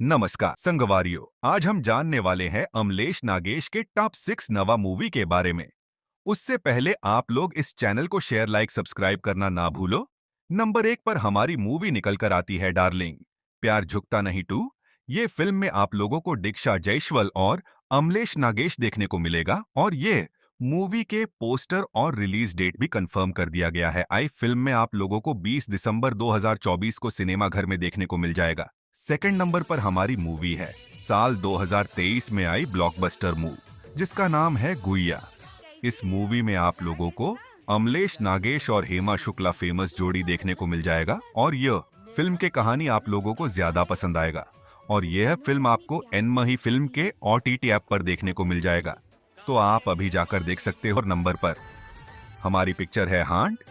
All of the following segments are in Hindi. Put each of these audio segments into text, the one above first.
नमस्कार संगवारियों, आज हम जानने वाले हैं अमलेश नागेश के टॉप 6 नवा मूवी के बारे में। उससे पहले आप लोग इस चैनल को शेयर लाइक सब्सक्राइब करना ना भूलो। नंबर 1 पर हमारी मूवी निकल कर आती है डार्लिंग प्यार झुकता नहीं 2। ये फिल्म में आप लोगों को दीक्षा जयसवाल और अमलेश नागेश देखने को मिलेगा और ये मूवी के पोस्टर और रिलीज डेट भी कंफर्म कर दिया गया है। आई फिल्म में आप लोगों को 20 दिसंबर 2024 को सिनेमा घर में देखने को मिल जाएगा। सेकंड नंबर पर हमारी मूवी है साल 2023 में आई ब्लॉकबस्टर मूव जिसका नाम है गुइया। इस मूवी में आप लोगों को अमलेश नागेश और हेमा शुक्ला फेमस जोड़ी देखने को मिल जाएगा और यह फिल्म की कहानी आप लोगों को ज्यादा पसंद आएगा और यह फिल्म आपको एनमही फिल्म के OTT ऐप पर देखने को मिल जाएगा, तो आप अभी जाकर देख सकते हो। नंबर पर हमारी पिक्चर है हांट।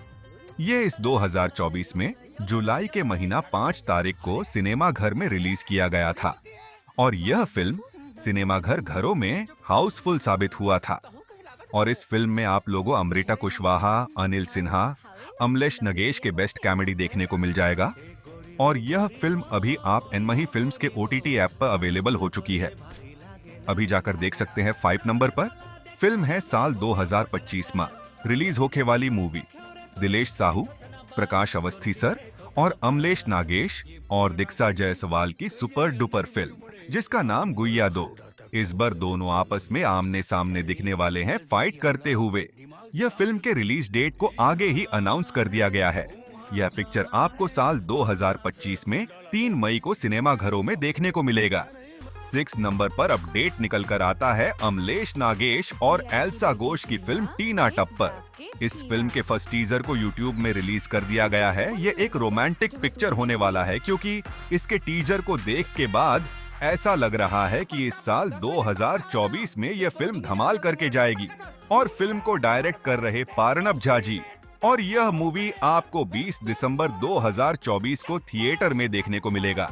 ये इस 2024 में जुलाई के महीना 5 तारीख को सिनेमा घर में रिलीज किया गया था और यह फिल्म सिनेमा घरों में हाउसफुल साबित हुआ था। और इस फिल्म में आप लोगों अमृता कुशवाहा, अनिल सिन्हा, अमलेश नगेश के बेस्ट कॉमेडी देखने को मिल जाएगा और यह फिल्म अभी आप एनमही फिल्म्स के OTT ऐप पर अवेलेबल हो चुकी है, अभी जाकर देख सकते हैं। 5 नंबर पर फिल्म है साल 2025 में रिलीज होने वाली मूवी दिलेश साहू, प्रकाश अवस्थी सर और अमलेश नागेश और दीक्षा जायसवाल की सुपर डुपर फिल्म जिसका नाम गुइया 2। इस बार दोनों आपस में आमने सामने दिखने वाले हैं फाइट करते हुए। यह फिल्म के रिलीज डेट को आगे ही अनाउंस कर दिया गया है। यह पिक्चर आपको साल 2025 में 3 मई को सिनेमा घरों में देखने को मिलेगा। 6 नंबर पर अपडेट निकल कर आता है अमलेश नागेश और एल्सा घोष की फिल्म टीना टप्पर। इस फिल्म के फर्स्ट टीजर को YouTube में रिलीज कर दिया गया है। ये एक रोमांटिक पिक्चर होने वाला है क्योंकि इसके टीजर को देख के बाद ऐसा लग रहा है कि इस साल 2024 में यह फिल्म धमाल करके जाएगी और फिल्म को डायरेक्ट कर रहे पार्नब झा जी। और यह मूवी आपको 20 दिसंबर 2024 को थिएटर में देखने को मिलेगा।